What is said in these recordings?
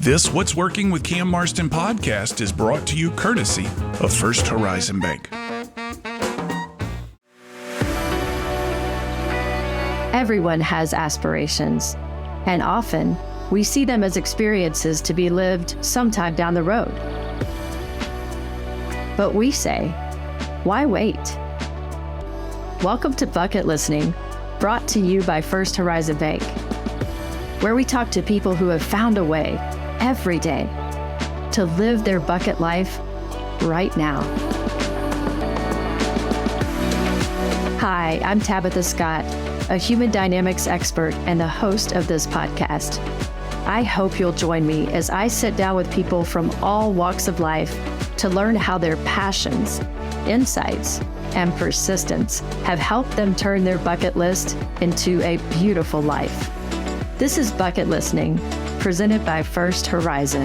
This What's Working with Cam Marston podcast is brought to you courtesy of First Horizon Bank. Everyone has aspirations, and often we see them as experiences to be lived sometime down the road. But we say, why wait? Welcome to Bucket Listening, brought to you by First Horizon Bank, where we talk to people who have found a way every day to live their bucket life right now. Hi, I'm Tabitha Scott, a human dynamics expert and the host of this podcast. I hope you'll join me as I sit down with people from all walks of life to learn how their passions, insights, and persistence have helped them turn their bucket list into a beautiful life. This is Bucket Listening, presented by First Horizon.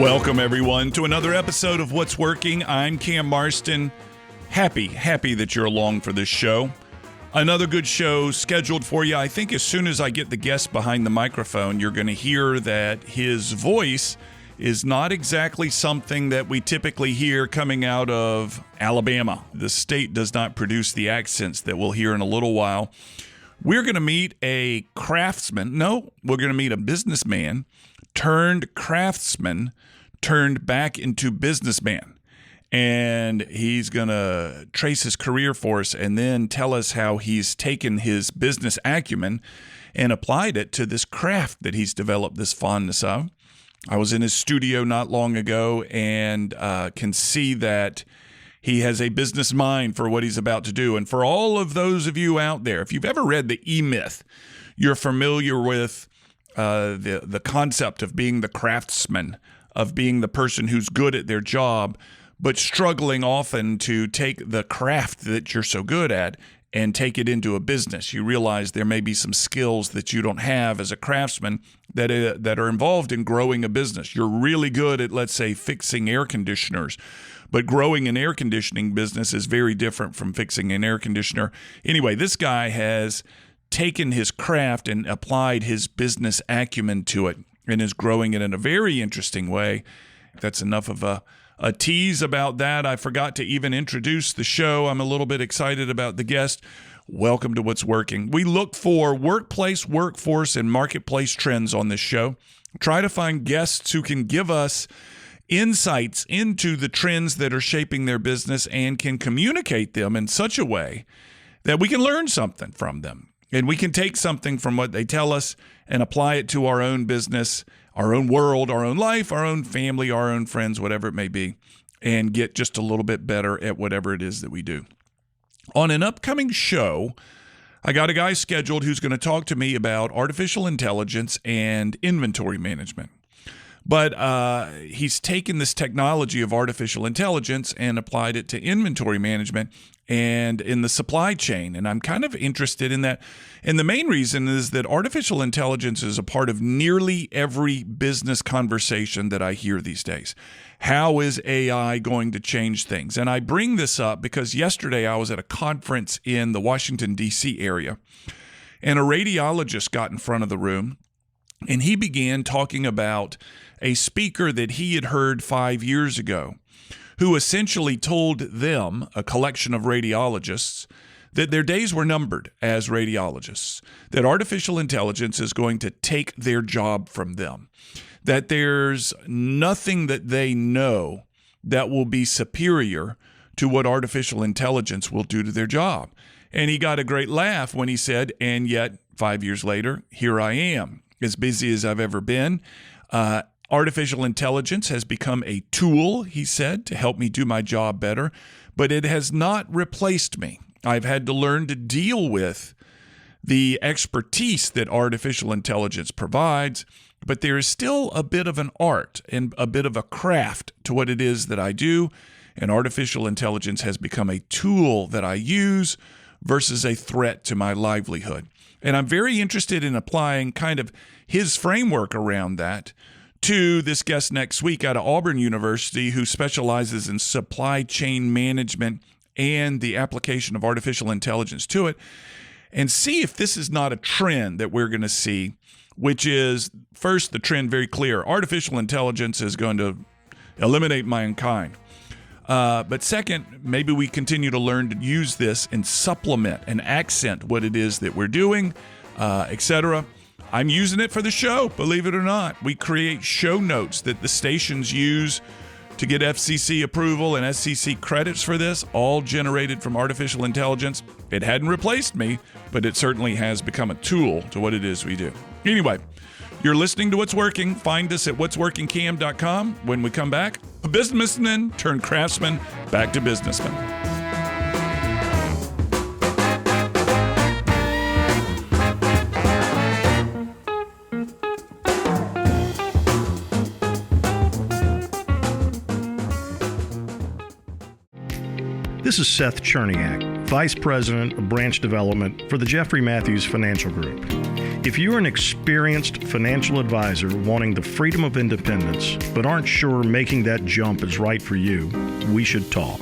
Welcome, everyone, to another episode of What's Working. I'm Cam Marston. Happy that you're along for this show. Another good show scheduled for you. I think as soon as I get the guest behind the microphone, you're going to hear that his voice is not exactly something that we typically hear coming out of Alabama. The state does not produce the accents that we'll hear in a little while. We're going to meet a craftsman. No, we're going to meet a businessman turned craftsman turned back into businessman. And he's going to trace his career for us and then tell us how he's taken his business acumen and applied it to this craft that he's developed this fondness of. I was in his studio not long ago and can see that he has a business mind for what he's about to do. And for all of those of you out there, if you've ever read the E-Myth, you're familiar with the concept of being the craftsman, of being the person who's good at their job, but struggling often to take the craft that you're so good at and take it into a business. You realize there may be some skills that you don't have as a craftsman that are involved in growing a business. You're really good at, let's say, fixing air conditioners, but growing an air conditioning business is very different from fixing an air conditioner. Anyway, this guy has taken his craft and applied his business acumen to it and is growing it in a very interesting way. That's enough of a tease about that. I forgot to even introduce the show. I'm a little bit excited about the guest. Welcome to What's Working. We look for workplace, workforce, and marketplace trends on this show. Try to find guests who can give us insights into the trends that are shaping their business and can communicate them in such a way that we can learn something from them. And we can take something from what they tell us and apply it to our own business, our own world, our own life, our own family, our own friends, whatever it may be, and get just a little bit better at whatever it is that we do. On an upcoming show, I got a guy scheduled who's going to talk to me about artificial intelligence and inventory management. But he's taken this technology of artificial intelligence and applied it to inventory management and in the supply chain. And I'm kind of interested in that. And the main reason is that artificial intelligence is a part of nearly every business conversation that I hear these days. How is AI going to change things? And I bring this up because yesterday I was at a conference in the Washington, D.C. area, and a radiologist got in front of the room, and he began talking about a speaker that he had heard 5 years ago, who essentially told them, a collection of radiologists, that their days were numbered as radiologists, that artificial intelligence is going to take their job from them, that there's nothing that they know that will be superior to what artificial intelligence will do to their job. And he got a great laugh when he said, and yet 5 years later, here I am, as busy as I've ever been. Artificial intelligence has become a tool, he said, to help me do my job better, but it has not replaced me. I've had to learn to deal with the expertise that artificial intelligence provides, but there is still a bit of an art and a bit of a craft to what it is that I do, and artificial intelligence has become a tool that I use versus a threat to my livelihood. And I'm very interested in applying kind of his framework around that to this guest next week out of Auburn University, who specializes in supply chain management and the application of artificial intelligence to it, and see if this is not a trend that we're going to see, which is, first, the trend very clear. Artificial intelligence is going to eliminate mankind. But second, maybe we continue to learn to use this and supplement and accent what it is that we're doing, etc. I'm using it for the show, believe it or not. We create show notes that the stations use to get FCC approval and SCC credits for this, all generated from artificial intelligence. It hadn't replaced me, but it certainly has become a tool to what it is we do. Anyway, you're listening to What's Working. Find us at what'sworkingcam.com. When we come back, a businessman turned craftsman back to businessman. This is Seth Cherniak, Vice President of Branch Development for the Jeffrey Matthews Financial Group. If you're an experienced financial advisor wanting the freedom of independence, but aren't sure making that jump is right for you, we should talk.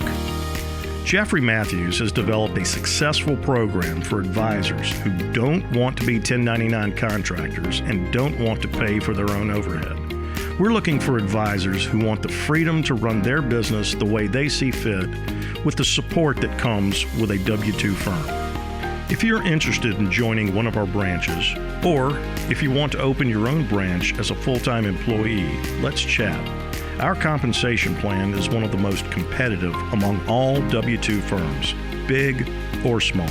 Jeffrey Matthews has developed a successful program for advisors who don't want to be 1099 contractors and don't want to pay for their own overhead. We're looking for advisors who want the freedom to run their business the way they see fit, with the support that comes with a W-2 firm. If you're interested in joining one of our branches, or if you want to open your own branch as a full-time employee, let's chat. Our compensation plan is one of the most competitive among all W-2 firms, big or small.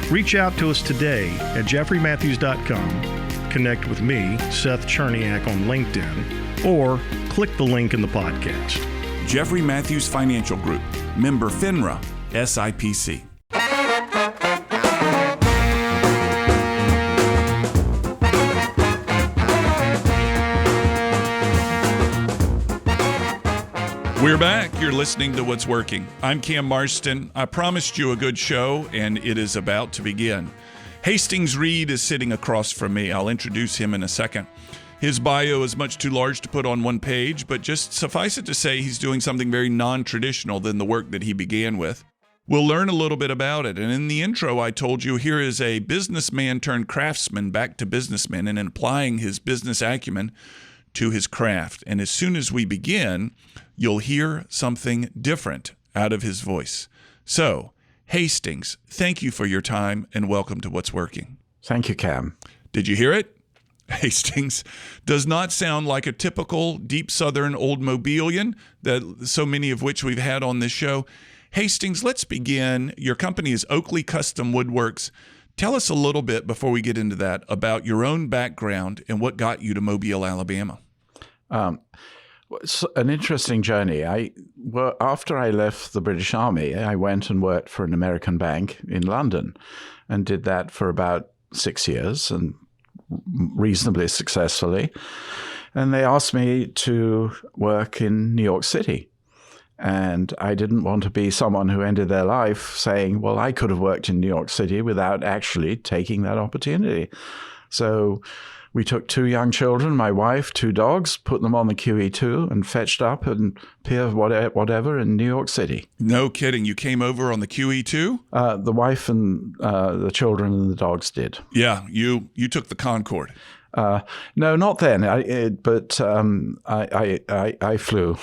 Reach out to us today at jeffreymatthews.com, connect with me, Seth Cherniak, on LinkedIn, or click the link in the podcast. Jeffrey Matthews Financial Group, member FINRA, SIPC. We're back. You're listening to What's Working. I'm Cam Marston. I promised you a good show, and it is about to begin. Hastings Read is sitting across from me. I'll introduce him in a second. His bio is much too large to put on one page, but just suffice it to say he's doing something very non-traditional than the work that he began with. We'll learn a little bit about it. And in the intro, I told you here is a businessman turned craftsman back to businessman and applying his business acumen to his craft. And as soon as we begin, you'll hear something different out of his voice. So, Hastings, thank you for your time and welcome to What's Working. Thank you, Cam. Did you hear it? Hastings does not sound like a typical deep Southern old Mobilian, that so many of which we've had on this show. Hastings, let's begin. Your company is Oakleigh Custom Woodworks. Tell us a little bit before we get into that about your own background and what got you to Mobile, Alabama. It's an interesting journey. After I left the British Army, I went and worked for an American bank in London and did that for about 6 years and reasonably successfully. And they asked me to work in New York City. And I didn't want to be someone who ended their life saying, well, I could have worked in New York City without actually taking that opportunity. So we took 2 young children, my wife, 2 dogs, put them on the QE2 and fetched up and Pier whatever in New York City. No kidding. You came over on the QE2? The wife and the children and the dogs did. Yeah, you took the Concorde. No, not then. I flew.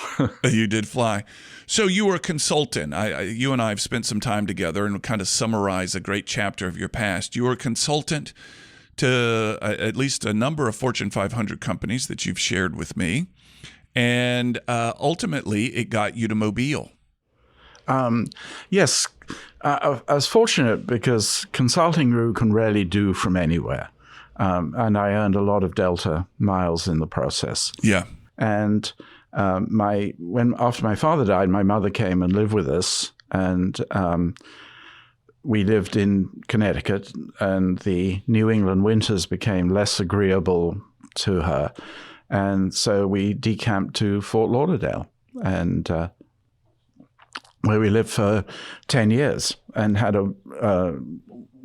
You did fly. So you were a consultant. You and I have spent some time together and kind of summarize a great chapter of your past. You were a consultant to at least a number of Fortune 500 companies that you've shared with me. And ultimately, it got you to Mobile. Yes. I was fortunate because consulting you can rarely do from anywhere. And I earned a lot of Delta miles in the process. Yeah. And after my father died, my mother came and lived with us. And we lived in Connecticut, and the New England winters became less agreeable to her. And so we decamped to Fort Lauderdale, and where we lived for 10 years and had a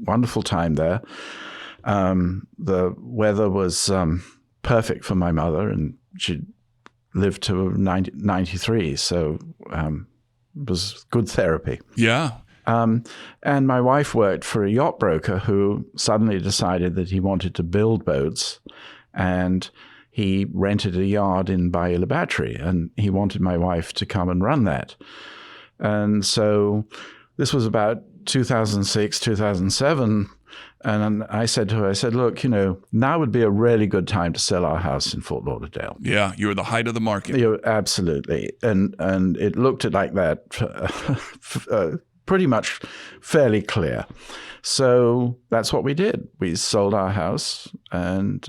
wonderful time there. The weather was perfect for my mother, and she lived to 93, so it was good therapy. Yeah. And my wife worked for a yacht broker who suddenly decided that he wanted to build boats, and he rented a yard in Bayou Battery, and he wanted my wife to come and run that. And so this was about 2006, 2007. And I said to her, look, now would be a really good time to sell our house in Fort Lauderdale. Yeah, you were the height of the market. Absolutely. And it looked like that pretty much fairly clear. So that's what we did. We sold our house and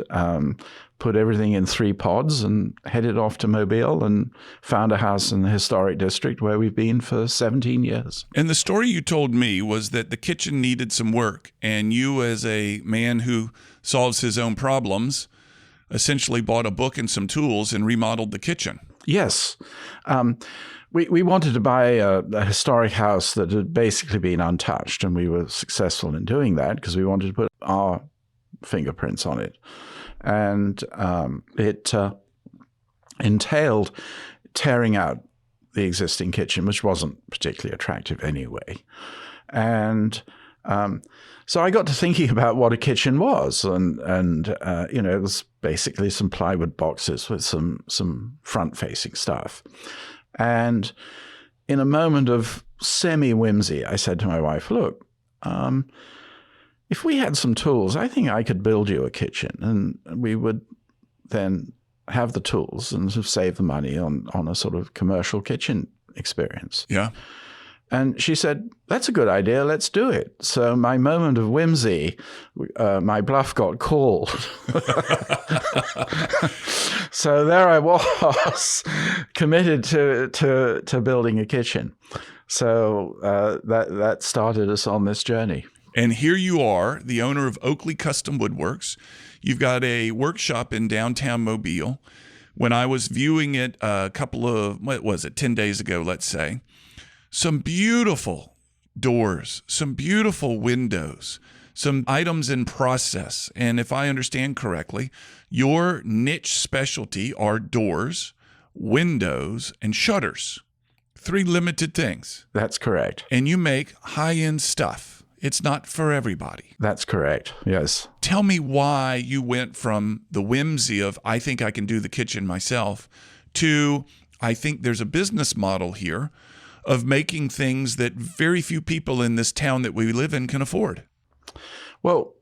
put everything in 3 pods and headed off to Mobile and found a house in the historic district where we've been for 17 years. And the story you told me was that the kitchen needed some work, and you, as a man who solves his own problems, essentially bought a book and some tools and remodeled the kitchen. Yes. We wanted to buy a historic house that had basically been untouched, and we were successful in doing that because we wanted to put our fingerprints on it. And it entailed tearing out the existing kitchen, which wasn't particularly attractive anyway. And so I got to thinking about what a kitchen was, and it was basically some plywood boxes with some front-facing stuff. And in a moment of semi-whimsy, I said to my wife, look, if we had some tools, I think I could build you a kitchen, and we would then have the tools and save the money on a sort of commercial kitchen experience. Yeah. And she said, that's a good idea. Let's do it. So my moment of whimsy, my bluff got called. So there I was, committed to building a kitchen. So that started us on this journey. And here you are, the owner of Oakleigh Custom Woodworks. You've got a workshop in downtown Mobile. When I was viewing it a couple of, 10 days ago, let's say, some beautiful doors, some beautiful windows, some items in process. And if I understand correctly, your niche specialty are doors, windows, and shutters. 3 limited things. That's correct. And you make high-end stuff. It's not for everybody. That's correct, yes. Tell me why you went from the whimsy of, I think I can do the kitchen myself, to, I think there's a business model here of making things that very few people in this town that we live in can afford. Well,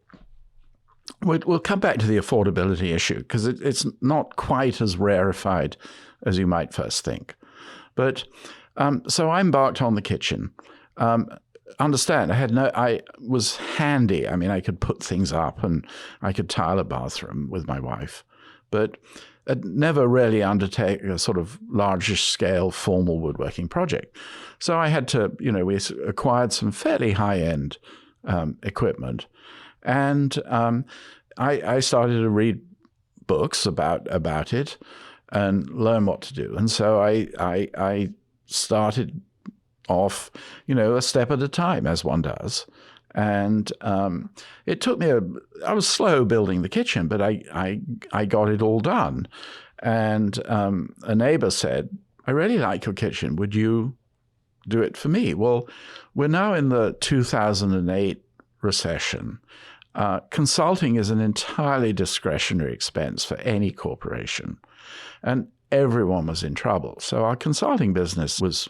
we'll come back to the affordability issue because it's not quite as rarefied as you might first think. But so I embarked on the kitchen. Understand, I was handy. I mean, I could put things up and I could tile a bathroom with my wife, but I'd never really undertake a sort of larger scale formal woodworking project. So I had to, we acquired some fairly high-end equipment, and I started to read books about it and learn what to do. And so I started off, a step at a time, as one does. And it took me I was slow building the kitchen, but I got it all done. And a neighbor said, I really like your kitchen. Would you do it for me? Well, we're now in the 2008 recession. Consulting is an entirely discretionary expense for any corporation. And everyone was in trouble. So our consulting business was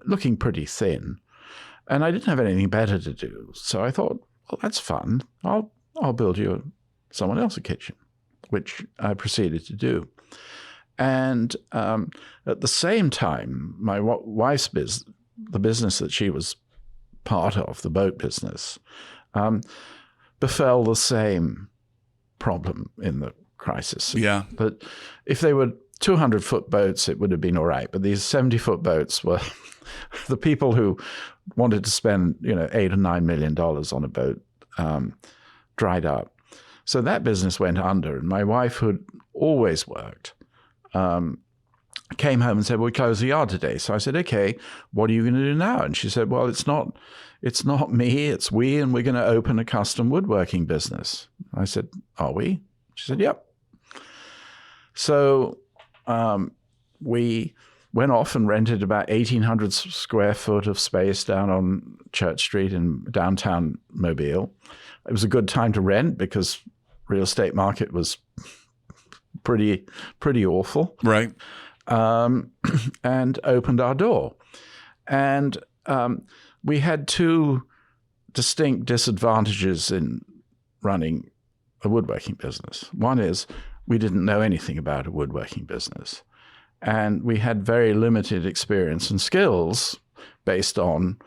looking pretty thin, and I didn't have anything better to do. So I thought, well, that's fun. I'll build you someone else a kitchen, which I proceeded to do. And at the same time, my wife's the business that she was part of, the boat business, befell the same problem in the crisis. Yeah. But if they were 200-foot boats, it would have been all right. But these 70-foot boats were the people who wanted to spend, $8 or $9 million on a boat dried up. So that business went under. And my wife, who'd always worked, came home and said, well, we close the yard today. So I said, okay, what are you going to do now? And she said, well, it's not it's not me, it's we, and we're going to open a custom woodworking business. I said, are we? She said, yep. So we went off and rented about 1,800 square foot of space down on Church Street in downtown Mobile. It was a good time to rent because real estate market was pretty awful. Right. And opened our door. And we had two distinct disadvantages in running a woodworking business. One is we didn't know anything about a woodworking business. And we had very limited experience and skills based on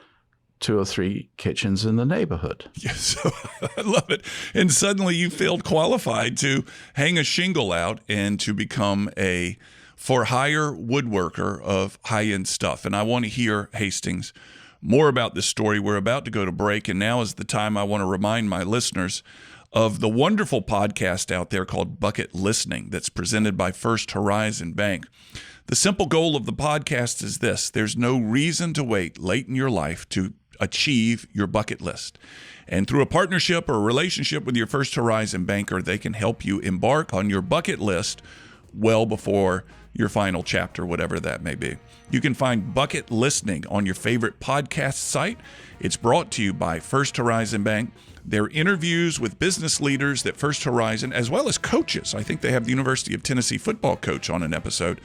2 or 3 kitchens in the neighborhood. Yes, I love it. And suddenly you felt qualified to hang a shingle out and to become a for-hire woodworker of high-end stuff. And I want to hear, Hastings, more about this story. We're about to go to break, and now is the time I want to remind my listeners of the wonderful podcast out there called Bucket Listening that's presented by First Horizon Bank. The simple goal of the podcast is this: there's no reason to wait late in your life to achieve your bucket list. And through a partnership or a relationship with your First Horizon banker, they can help you embark on your bucket list well before your final chapter, whatever that may be. You can find Bucket Listening on your favorite podcast site. It's brought to you by First Horizon Bank. They're interviews with business leaders that First Horizon, as well as coaches. I think they have the University of Tennessee football coach on an episode,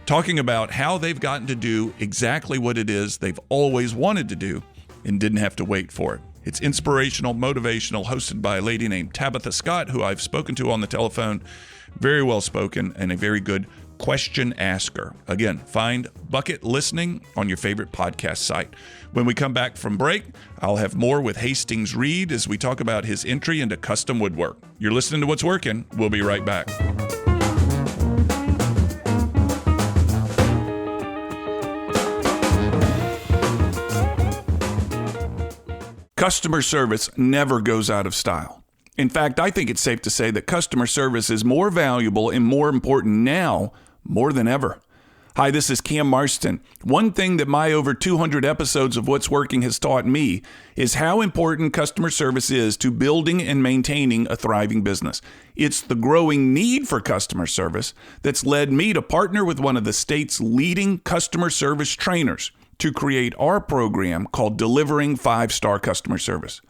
talking about how they've gotten to do exactly what it is they've always wanted to do and didn't have to wait for it. It's inspirational, motivational, hosted by a lady named Tabitha Scott, who I've spoken to on the telephone. Very well spoken and a very good question asker. Again, find Bucket Listening on your favorite podcast site. When we come back from break, I'll have more with Hastings Read as we talk about his entry into custom woodwork. You're listening to What's Working. We'll be right back. Customer service never goes out of style. In fact, I think it's safe to say that customer service is more valuable and more important now more than ever. Hi, this is Cam Marston. One thing that my over 200 episodes of What's Working has taught me is how important customer service is to building and maintaining a thriving business. It's the growing need for customer service that's led me to partner with one of the state's leading customer service trainers to create our program called Delivering 5-Star Customer Service.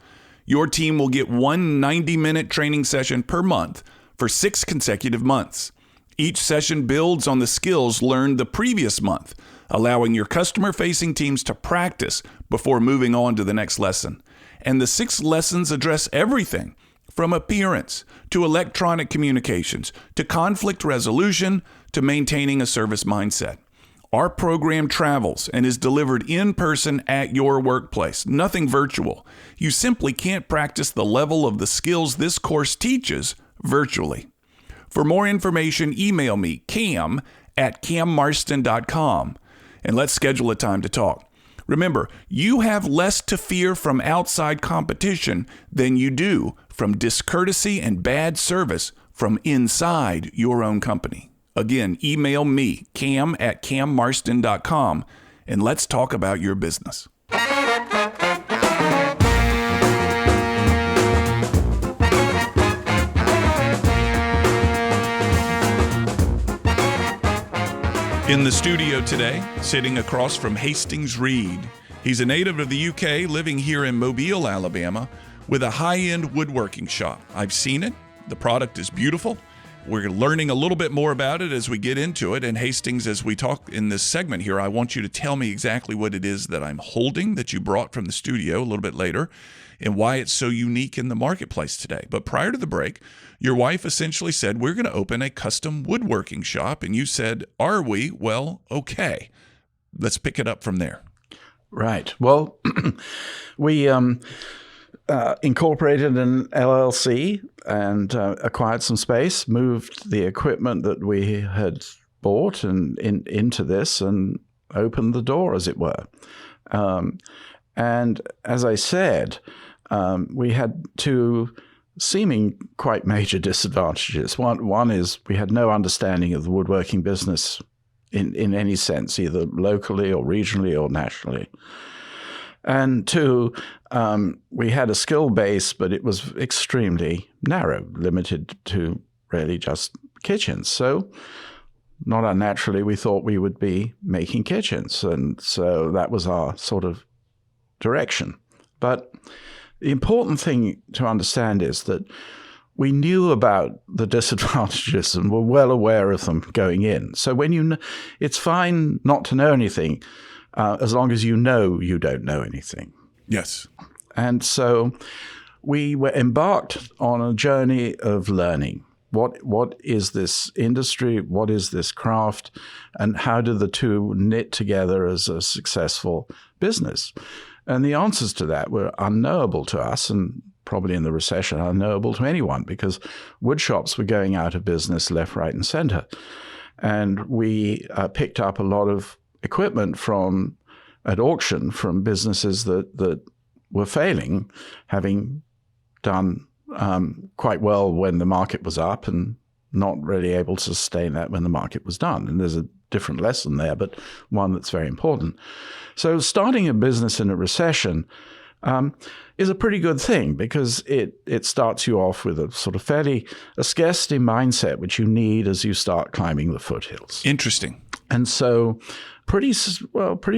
Your team will get one 90-minute training session per month for 6 consecutive months. Each session builds on the skills learned the previous month, allowing your customer-facing teams to practice before moving on to the next lesson. And the 6 lessons address everything from appearance to electronic communications to conflict resolution to maintaining a service mindset. Our program travels and is delivered in person at your workplace, nothing virtual. You simply can't practice the level of the skills this course teaches virtually. For more information, email me, cam@cammarston.com, and let's schedule a time to talk. Remember, you have less to fear from outside competition than you do from discourtesy and bad service from inside your own company. Again, email me, cam@cammarston.com, and let's talk about your business. In the studio today, sitting across from Hastings Read. He's a native of the UK, living here in Mobile, Alabama, with a high-end woodworking shop. I've seen it. The product is beautiful. We're learning a little bit more about it as we get into it. And Hastings, as we talk in this segment here, I want you to tell me exactly what it is that I'm holding that you brought from the studio a little bit later and why it's so unique in the marketplace today. But prior to the break, your wife essentially said, we're going to open a custom woodworking shop. And you said, are we? Well, okay. Let's pick it up from there. Right. Well, we incorporated an LLC and acquired some space, moved the equipment that we had bought and into this and opened the door, as it were. And as I said, we had 2 seeming quite major disadvantages. One is we had no understanding of the woodworking business in any sense, either locally or regionally or nationally. And two, we had a skill base, but it was extremely narrow, limited to really just kitchens. So not unnaturally, we thought we would be making kitchens. And so that was our sort of direction. But the important thing to understand is that we knew about the disadvantages and were well aware of them going in. So when it's fine not to know anything, as long as you know you don't know anything. Yes. And so we were embarked on a journey of learning. What is this industry? What is this craft? And how do the two knit together as a successful business? And the answers to that were unknowable to us, and probably in the recession unknowable to anyone, because wood shops were going out of business left, right, and center. And we picked up a lot of equipment at auction from businesses that were failing, having done quite well when the market was up and not really able to sustain that when the market was down. And there's a different lesson there, but one that's very important. So starting a business in a recession is a pretty good thing, because it starts you off with a sort of a scarcity mindset, which you need as you start climbing the foothills. Interesting. And so pretty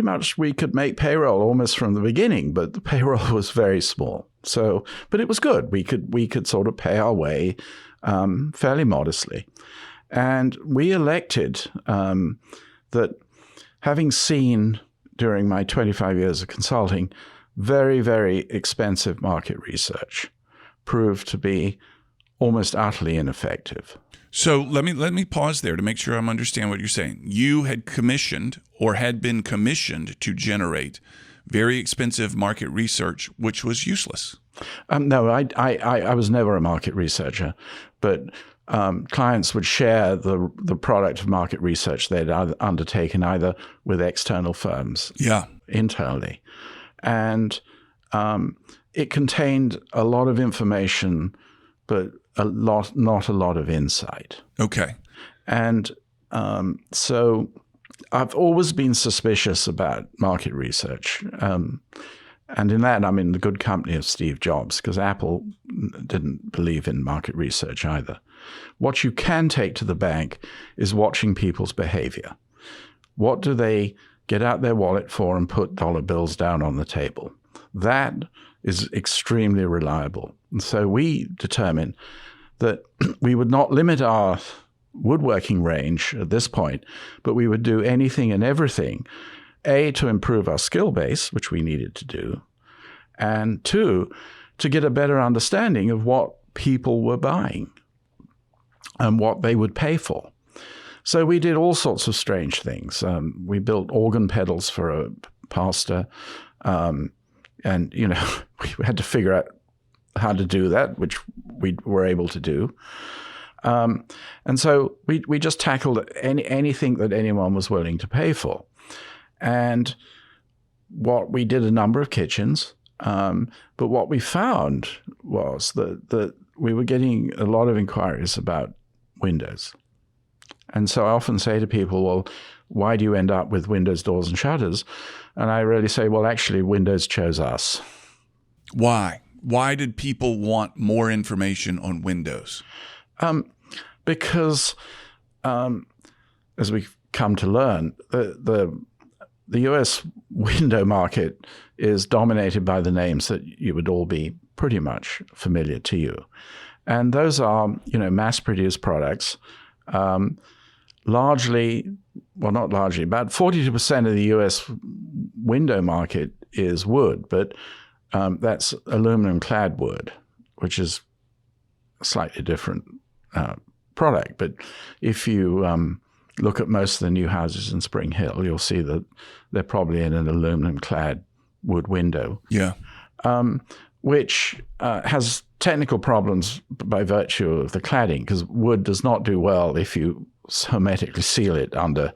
much we could make payroll almost from the beginning, but the payroll was very small. So, but it was good. We could sort of pay our way fairly modestly. And we elected that, having seen during my 25 years of consulting, very, very expensive market research proved to be almost utterly ineffective. So let me pause there to make sure I understand what you're saying. You had commissioned or had been commissioned to generate very expensive market research, which was useless. No, I was never a market researcher, but clients would share the product of market research they'd undertaken either with external firms, internally, and it contained a lot of information, but not a lot of insight. Okay. And so I've always been suspicious about market research. And in that, I'm in the good company of Steve Jobs, because Apple didn't believe in market research either. What you can take to the bank is watching people's behavior. What do they get out their wallet for and put dollar bills down on the table? That is extremely reliable. And so we determined that we would not limit our woodworking range at this point, but we would do anything and everything, A, to improve our skill base, which we needed to do, and two, to get a better understanding of what people were buying and what they would pay for. So we did all sorts of strange things. We built organ pedals for a pastor, and, we had to figure out how to do that, which we were able to do. And so we just tackled anything that anyone was willing to pay for. And we did a number of kitchens, but what we found was that we were getting a lot of inquiries about windows. And so I often say to people, well, why do you end up with windows, doors, and shutters? And I really say, well, actually, windows chose us. Why? Why did people want more information on windows? Because, as we've come to learn, the U.S. window market is dominated by the names that you would all be pretty much familiar to you. And those are, mass-produced products, largely, well, not largely, about 42% of the U.S. window market is wood, but that's aluminum-clad wood, which is a slightly different product. But if you look at most of the new houses in Spring Hill, you'll see that they're probably in an aluminum-clad wood window. Yeah. Which has technical problems by virtue of the cladding, because wood does not do well if you hermetically seal it under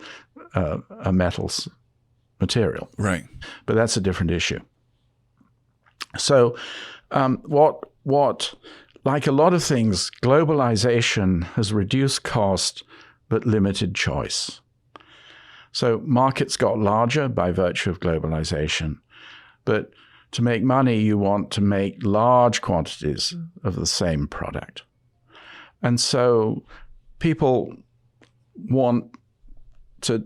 a metal's material. Right. But that's a different issue. So what like a lot of things, globalization has reduced cost but limited choice. So markets got larger by virtue of globalization, But to make money, you want to make large quantities of the same product. And so people want to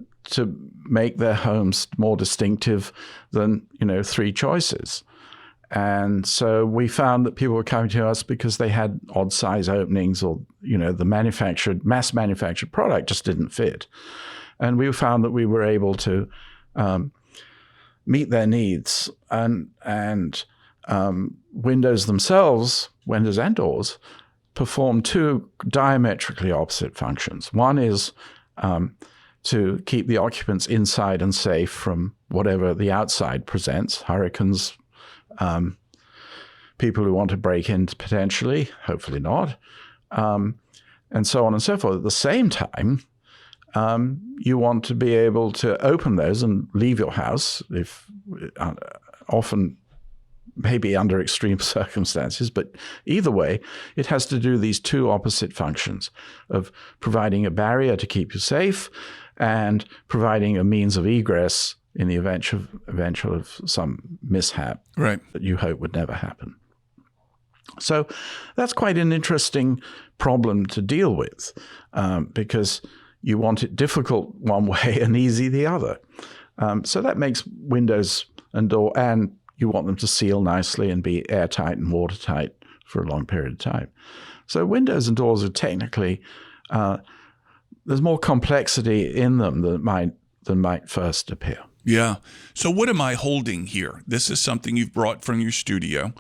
make their homes more distinctive than, 3 choices. And so we found that people were coming to us because they had odd size openings, or, the mass manufactured product just didn't fit. And we found that we were able to meet their needs, and windows themselves, windows and doors, perform 2 diametrically opposite functions. One is to keep the occupants inside and safe from whatever the outside presents, hurricanes, people who want to break in potentially, hopefully not, and so on and so forth. At the same time, you want to be able to open those and leave your house, if often maybe under extreme circumstances, but either way, it has to do these 2 opposite functions of providing a barrier to keep you safe and providing a means of egress in the eventual of some mishap that you hope would never happen. So that's quite an interesting problem to deal with, because you want it difficult one way and easy the other. So that makes windows and door, and you want them to seal nicely and be airtight and watertight for a long period of time. So windows and doors are technically, there's more complexity in them than might first appear. Yeah. So what am I holding here? This is something you've brought from your studio.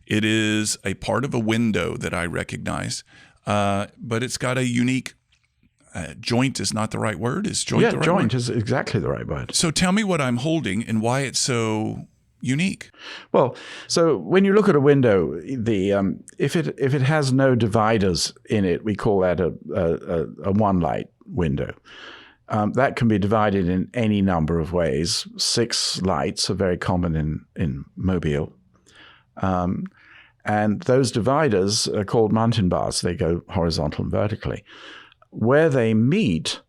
It is a part of a window that I recognize, but it's got a unique joint is not the right word. Is joint the right joint word? Is exactly the right word. So tell me what I'm holding and why it's so unique. Well, so when you look at a window, if it has no dividers in it, we call that a one light window. That can be divided in any number of ways. 6 lights are very common in Mobile. And those dividers are called mountain bars. They go horizontal and vertically. Where they meet,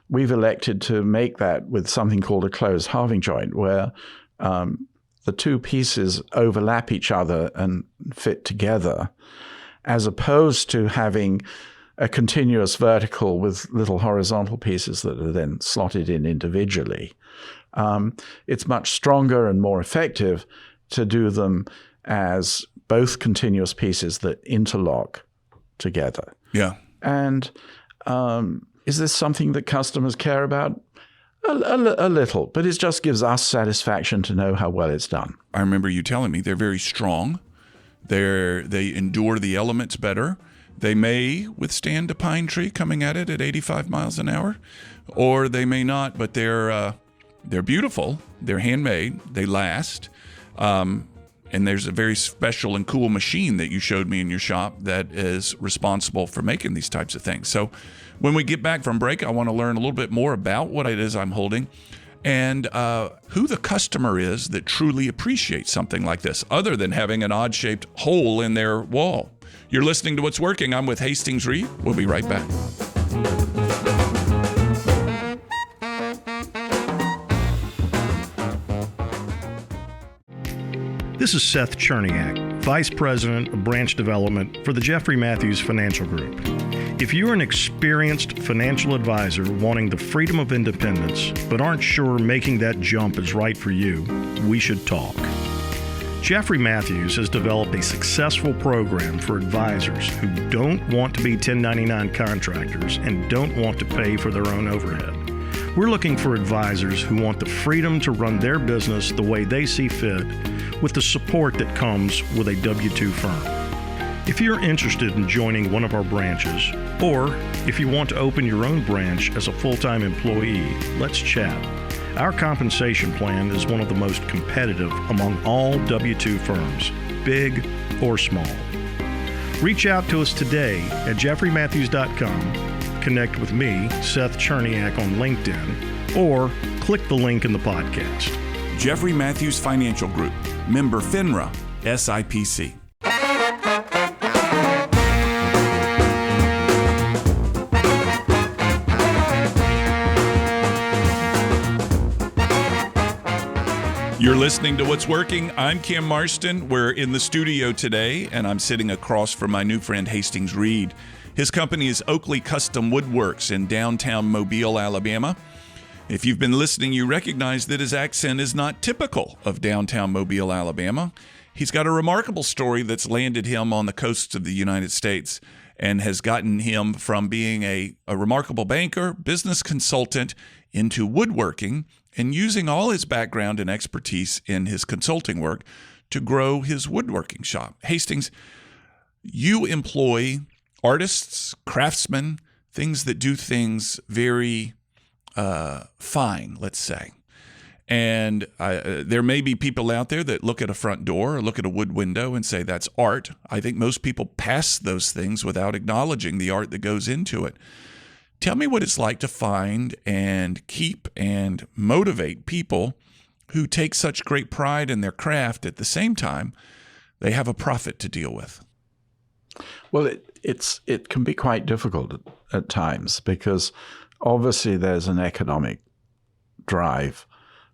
we've elected to make that with something called a closed halving joint, where the 2 pieces overlap each other and fit together, as opposed to having a continuous vertical with little horizontal pieces that are then slotted in individually. It's much stronger and more effective to do them as both continuous pieces that interlock together. Yeah. And is this something that customers care about? A little, but it just gives us satisfaction to know how well it's done. I remember you telling me they're very strong. They endure the elements better. They may withstand a pine tree coming at it at 85 miles an hour, or they may not, but they're beautiful. They're handmade. They last. And there's a very special and cool machine that you showed me in your shop that is responsible for making these types of things. So when we get back from break, I want to learn a little bit more about what it is I'm holding and who the customer is that truly appreciates something like this, other than having an odd-shaped hole in their wall. You're listening to What's Working. I'm with Hastings Read. We'll be right back. This is Seth Cherniak, Vice President of Branch Development for the Jeffrey Matthews Financial Group. If you're an experienced financial advisor wanting the freedom of independence but aren't sure making that jump is right for you, we should talk. Jeffrey Matthews has developed a successful program for advisors who don't want to be 1099 contractors and don't want to pay for their own overhead. We're looking for advisors who want the freedom to run their business the way they see fit, with the support that comes with a W-2 firm. If you're interested in joining one of our branches, or if you want to open your own branch as a full-time employee, let's chat. Our compensation plan is one of the most competitive among all W-2 firms, big or small. Reach out to us today at jeffreymatthews.com. Connect with me, Seth Cherniak, on LinkedIn, or click the link in the podcast. Jeffrey Matthews Financial Group, member FINRA, SIPC. You're listening to What's Working. I'm Cam Marston. We're in the studio today, and I'm sitting across from my new friend Hastings Read. His company is Oakleigh Custom Woodworks in downtown Mobile, Alabama. If you've been listening, you recognize that his accent is not typical of downtown Mobile, Alabama. He's got a remarkable story that's landed him on the coasts of the United States and has gotten him from being a remarkable banker, business consultant, into woodworking, and using all his background and expertise in his consulting work to grow his woodworking shop. Hastings, you employ artists, craftsmen, things that do things very fine, let's say. And there may be people out there that look at a front door or look at a wood window and say that's art. I think most people pass those things without acknowledging the art that goes into it. Tell me what it's like to find and keep and motivate people who take such great pride in their craft at the same time they have a profit to deal with. Well, it can be quite difficult at times because obviously there's an economic drive.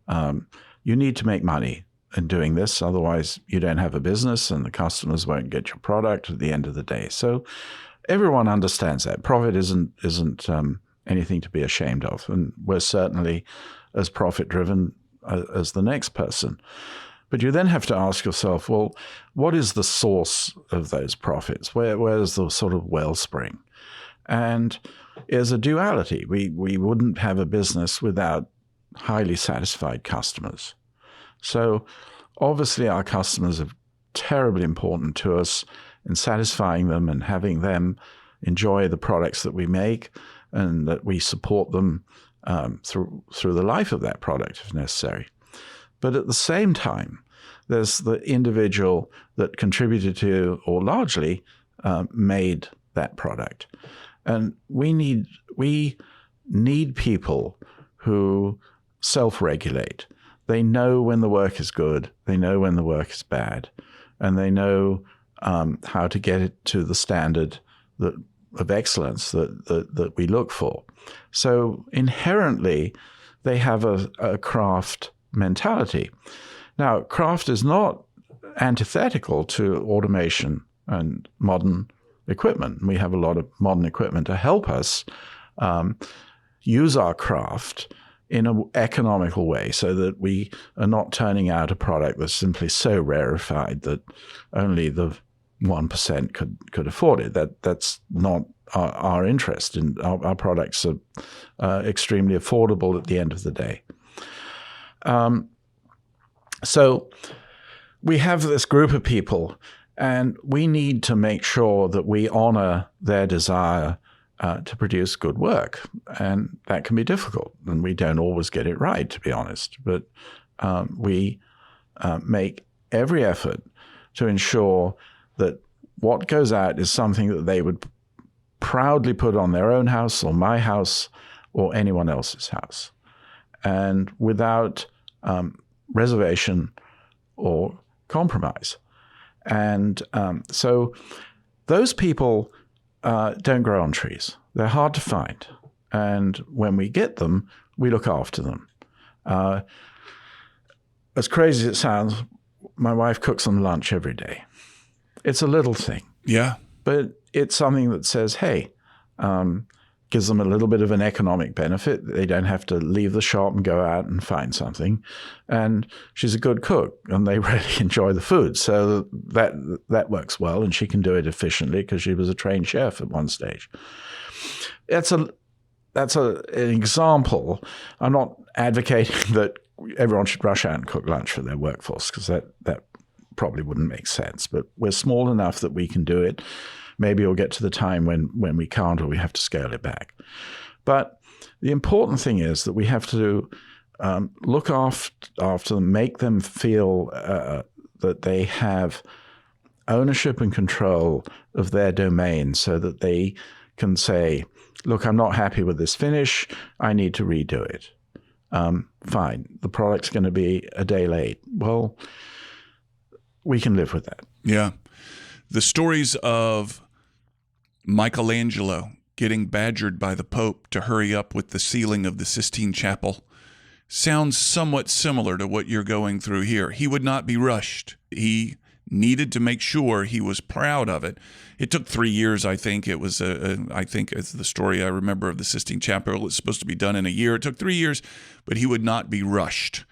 You need to make money in doing this, otherwise you don't have a business and the customers won't get your product at the end of the day. So everyone understands that. Profit isn't anything to be ashamed of, and we're certainly as profit-driven as the next person. But you then have to ask yourself, well, what is the source of those profits? Where's the sort of wellspring? And there's a duality. We wouldn't have a business without highly satisfied customers. So obviously our customers are terribly important to us in satisfying them and having them enjoy the products that we make and that we support them through the life of that product if necessary. But at the same time, there's the individual that contributed to or largely made that product. And we need people who self-regulate. They know when the work is good, they know when the work is bad, and they know how to get it to the standard of excellence that we look for. So inherently, they have a craft mentality. Now, craft is not antithetical to automation and modern equipment. We have a lot of modern equipment to help us use our craft in an economical way so that we are not turning out a product that's simply so rarefied that only the 1% could afford it. That's not our interest. In our products are extremely affordable at the end of the day. So we have this group of people, and we need to make sure that we honor their desire to produce good work. And that can be difficult, and we don't always get it right, to be honest. But we make every effort to ensure that what goes out is something that they would proudly put on their own house or my house or anyone else's house, and without reservation or compromise. And so those people don't grow on trees. They're hard to find. And when we get them, we look after them. As crazy as it sounds, my wife cooks them lunch every day. It's a little thing. Yeah. But it's something that says, hey, gives them a little bit of an economic benefit. They don't have to leave the shop and go out and find something. And she's a good cook, and they really enjoy the food. So that works well, and she can do it efficiently because she was a trained chef at one stage. That's an example. I'm not advocating that everyone should rush out and cook lunch for their workforce, because that probably wouldn't make sense. But we're small enough that we can do it. Maybe we'll get to the time when we can't, or we have to scale it back. But the important thing is that we have to look after them, make them feel that they have ownership and control of their domain, so that they can say, look, I'm not happy with this finish. I need to redo it. Fine. The product's going to be a day late. Well, we can live with that. Yeah. The stories of Michelangelo getting badgered by the Pope to hurry up with the ceiling of the Sistine Chapel sounds somewhat similar to what you're going through here. He would not be rushed. He needed to make sure he was proud of it. It took 3 years, I think. It was, I think it's the story I remember of the Sistine Chapel. It's supposed to be done in a year. It took 3 years, but he would not be rushed.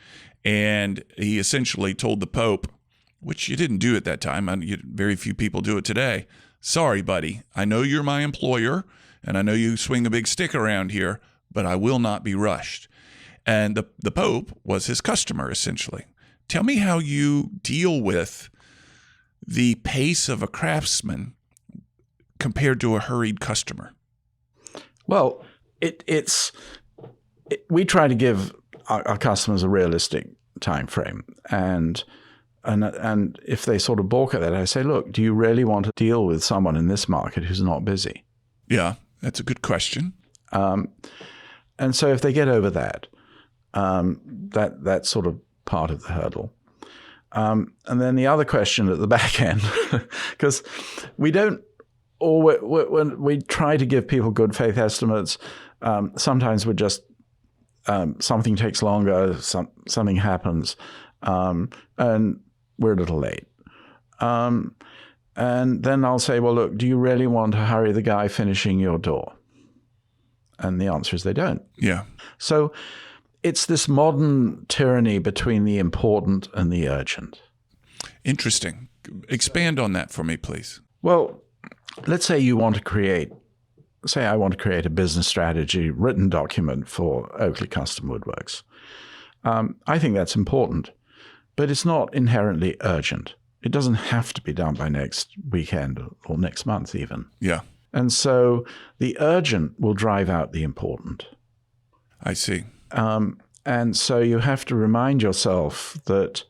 And he essentially told the Pope, which you didn't do at that time. Very few people do it today. Sorry, buddy. I know you're my employer, and I know you swing a big stick around here, but I will not be rushed. And the Pope was his customer, essentially. Tell me how you deal with the pace of a craftsman compared to a hurried customer. Well, we try to give our customers a realistic time frame, and if they sort of balk at that, I say, look, do you really want to deal with someone in this market who's not busy? Yeah, that's a good question. And so if they get over that, that's sort of part of the hurdle. And then the other question at the back end, because we don't, or when we try to give people good faith estimates, sometimes we're just, something takes longer, something happens, and we're a little late. And then I'll say, well, look, do you really want to hurry the guy finishing your door? And the answer is they don't. Yeah. So it's this modern tyranny between the important and the urgent. Interesting. Expand on that for me, please. Well, let's say I want to create a business strategy written document for Oakleigh Custom Woodworks. I think that's important, but it's not inherently urgent. It doesn't have to be done by next weekend or next month even. Yeah. And so the urgent will drive out the important. I see. And so you have to remind yourself that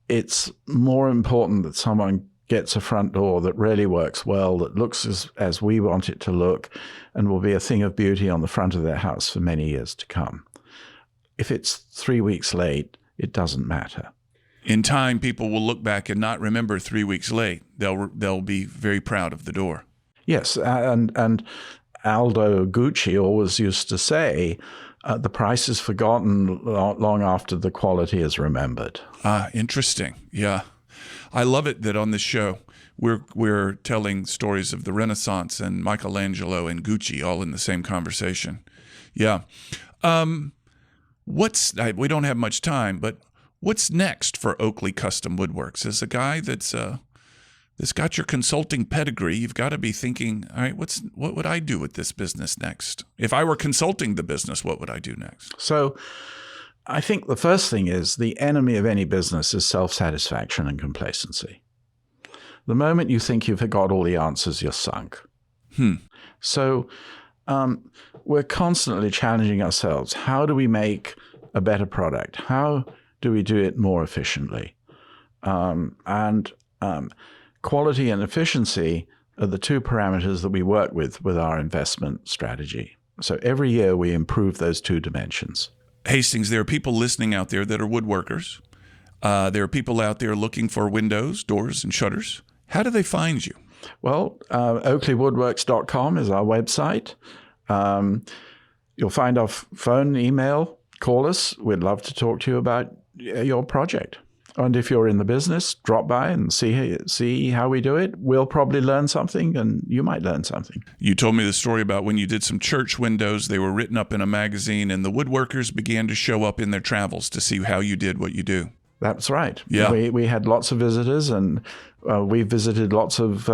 it's more important that someone gets a front door that really works well, that looks as we want it to look, and will be a thing of beauty on the front of their house for many years to come. If it's 3 weeks late, it doesn't matter. In time, people will look back and not remember 3 weeks late. They'll be very proud of the door. Yes, and Aldo Gucci always used to say, the price is forgotten long after the quality is remembered. Ah, interesting. Yeah. I love it that on this show we're telling stories of the Renaissance and Michelangelo and Gucci all in the same conversation. Yeah. We don't have much time, but what's next for Oakleigh Custom Woodworks? As a guy that's got your consulting pedigree, you've got to be thinking, all right, what would I do with this business next? If I were consulting the business, what would I do next? So I think the first thing is the enemy of any business is self-satisfaction and complacency. The moment you think you've got all the answers, you're sunk. So we're constantly challenging ourselves. How do we make a better product? How do we do it more efficiently? Quality and efficiency are the two parameters that we work with our investment strategy. So every year we improve those two dimensions. Hastings, there are people listening out there that are woodworkers. There are people out there looking for windows, doors, and shutters. How do they find you? Well, oakleighwoodworks.com is our website. You'll find our phone, email, call us. We'd love to talk to you about your project. And if you're in the business, drop by and see how we do it. We'll probably learn something, and you might learn something. You told me the story about when you did some church windows. They were written up in a magazine, and the woodworkers began to show up in their travels to see how you did what you do. That's right. Yeah. We had lots of visitors, and we visited lots of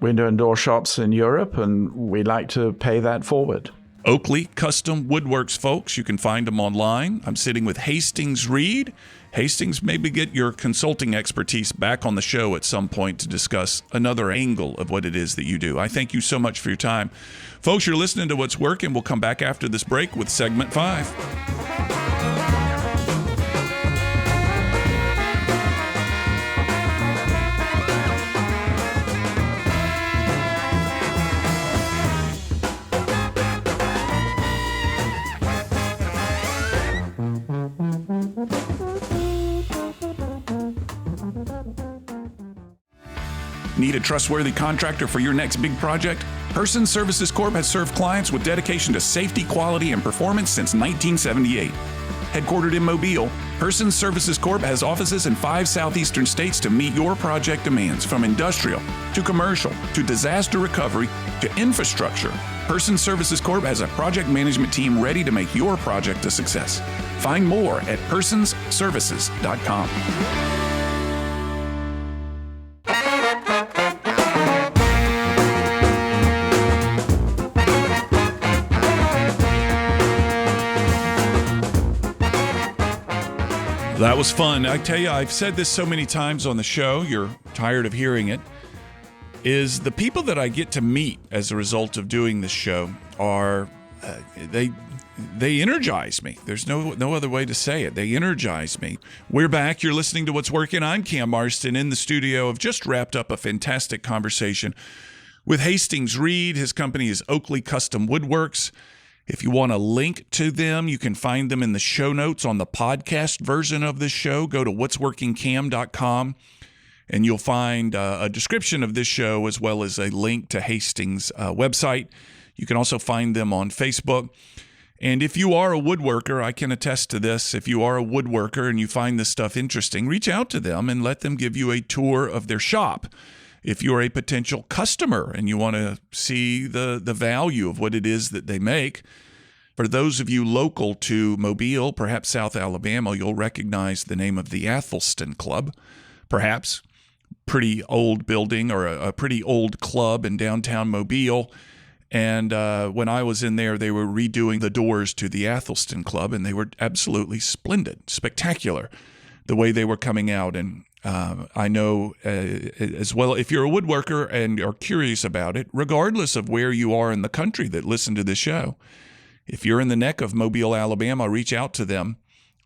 window and door shops in Europe, and we like to pay that forward. Oakleigh Custom Woodworks, folks. You can find them online. I'm sitting with Hastings Read. Hastings, maybe get your consulting expertise back on the show at some point to discuss another angle of what it is that you do. I thank you so much for your time. Folks, you're listening to What's Working. We'll come back after this break with segment 5. Need a trustworthy contractor for your next big project? Person Services Corp has served clients with dedication to safety, quality, and performance since 1978. Headquartered in Mobile, Person Services Corp has offices in 5 southeastern states to meet your project demands, from industrial to commercial to disaster recovery to infrastructure. Person Services Corp has a project management team ready to make your project a success. Find more at personsservices.com. That was fun. I tell you, I've said this so many times on the show, you're tired of hearing it, is the people that I get to meet as a result of doing this show are, they energize me. There's no other way to say it. They energize me. We're back. You're listening to What's Working. I'm Cam Marston in the studio. I've just wrapped up a fantastic conversation with Hastings Read. His company is Oakleigh Custom Woodworks. If you want a link to them, you can find them in the show notes on the podcast version of this show. Go to what'sworkingcam.com, and you'll find a description of this show as well as a link to Hastings' website. You can also find them on Facebook. And if you are a woodworker, I can attest to this. If you are a woodworker and you find this stuff interesting, reach out to them and let them give you a tour of their shop. If you're a potential customer and you want to see the value of what it is that they make, for those of you local to Mobile, perhaps South Alabama, you'll recognize the name of the Athelstan Club, perhaps. Pretty old building or a pretty old club in downtown Mobile. And when I was in there, they were redoing the doors to the Athelstan Club, and they were absolutely splendid, spectacular, the way they were coming out. And I know as well, if you're a woodworker and are curious about it, regardless of where you are in the country that listen to the show, if you're in the neck of Mobile, Alabama, reach out to them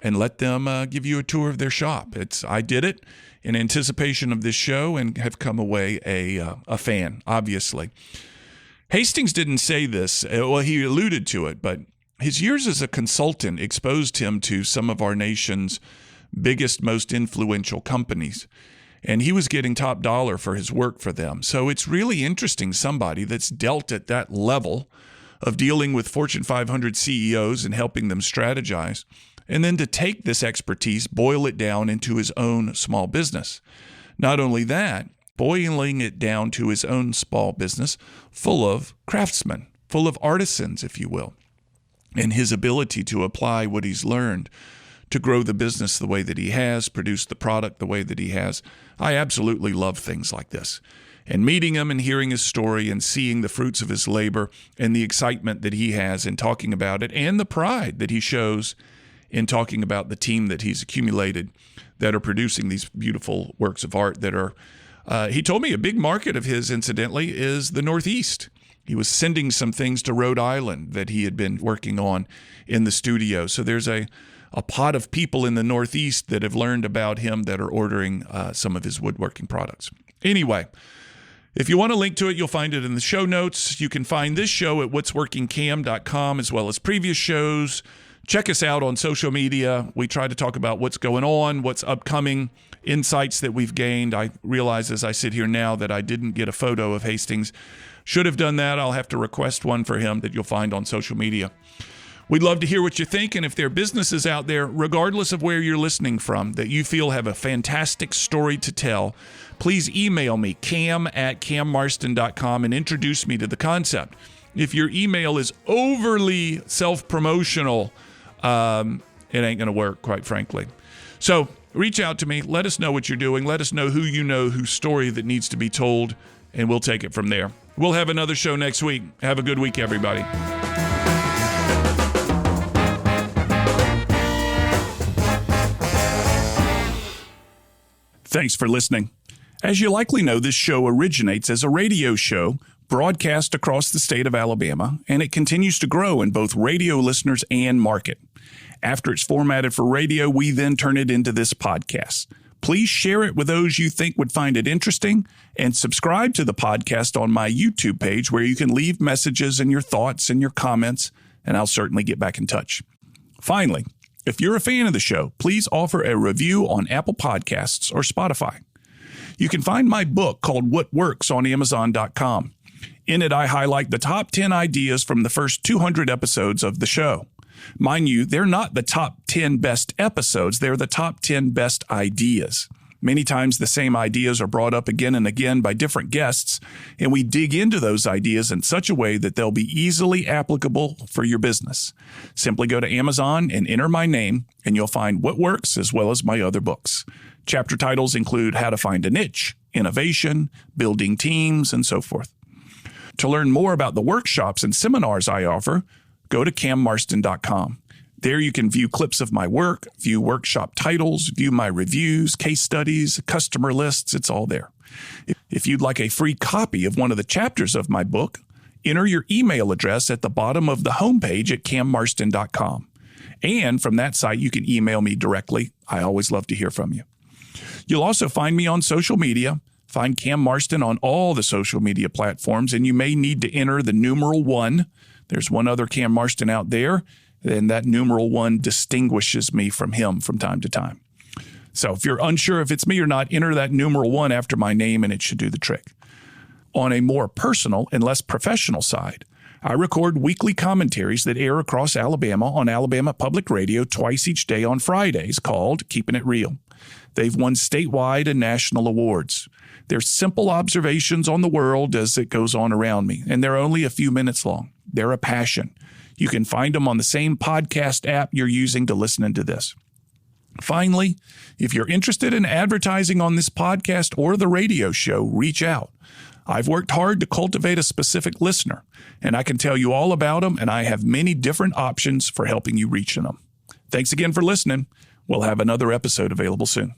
and let them give you a tour of their shop. I did it in anticipation of this show and have come away a fan, obviously. Hastings didn't say this. Well, he alluded to it, but his years as a consultant exposed him to some of our nation's biggest, most influential companies. And he was getting top dollar for his work for them. So it's really interesting, somebody that's dealt at that level of dealing with Fortune 500 CEOs and helping them strategize, and then to take this expertise, boil it down into his own small business. Not only that, boiling it down to his own small business full of craftsmen, full of artisans, if you will, and his ability to apply what he's learned to grow the business the way that he has, produce the product the way that he has. I absolutely love things like this. And meeting him and hearing his story and seeing the fruits of his labor and the excitement that he has in talking about it and the pride that he shows in talking about the team that he's accumulated that are producing these beautiful works of art that are, he told me a big market of his, incidentally, is the Northeast. He was sending some things to Rhode Island that he had been working on in the studio. So there's a pot of people in the Northeast that have learned about him that are ordering some of his woodworking products. Anyway, if you want a link to it, you'll find it in the show notes. You can find this show at what'sworkingcam.com as well as previous shows. Check us out on social media. We try to talk about what's going on, what's upcoming, insights that we've gained. I realize as I sit here now that I didn't get a photo of Hastings. Should have done that. I'll have to request one for him that you'll find on social media. We'd love to hear what you think, and if there are businesses out there, regardless of where you're listening from, that you feel have a fantastic story to tell, please email me, cam@cammarston.com, and introduce me to the concept. If your email is overly self-promotional, it ain't going to work, quite frankly. So reach out to me. Let us know what you're doing. Let us know who you know, whose story that needs to be told, and we'll take it from there. We'll have another show next week. Have a good week, everybody. Thanks for listening. As you likely know, this show originates as a radio show broadcast across the state of Alabama, and it continues to grow in both radio listeners and market. After it's formatted for radio, we then turn it into this podcast. Please share it with those you think would find it interesting, and subscribe to the podcast on my YouTube page where you can leave messages and your thoughts and your comments, and I'll certainly get back in touch. Finally, if you're a fan of the show, please offer a review on Apple Podcasts or Spotify. You can find my book called What Works on Amazon.com. In it, I highlight the top 10 ideas from the first 200 episodes of the show. Mind you, they're not the top 10 best episodes, they're the top 10 best ideas. Many times the same ideas are brought up again and again by different guests, and we dig into those ideas in such a way that they'll be easily applicable for your business. Simply go to Amazon and enter my name, and you'll find what works as well as my other books. Chapter titles include How to Find a Niche, Innovation, Building Teams, and so forth. To learn more about the workshops and seminars I offer, go to cammarston.com. There you can view clips of my work, view workshop titles, view my reviews, case studies, customer lists. It's all there. If you'd like a free copy of one of the chapters of my book, enter your email address at the bottom of the homepage at cammarston.com. And from that site, you can email me directly. I always love to hear from you. You'll also find me on social media. Find Cam Marston on all the social media platforms, and you may need to enter the numeral 1. There's one other Cam Marston out there, and that numeral 1 distinguishes me from him from time to time. So if you're unsure if it's me or not, enter that numeral 1 after my name, and it should do the trick. On a more personal and less professional side, I record weekly commentaries that air across Alabama on Alabama Public Radio twice each day on Fridays called Keeping It Real. They've won statewide and national awards. They're simple observations on the world as it goes on around me, and they're only a few minutes long. They're a passion. You can find them on the same podcast app you're using to listen to this. Finally, if you're interested in advertising on this podcast or the radio show, reach out. I've worked hard to cultivate a specific listener, and I can tell you all about them, and I have many different options for helping you reach them. Thanks again for listening. We'll have another episode available soon.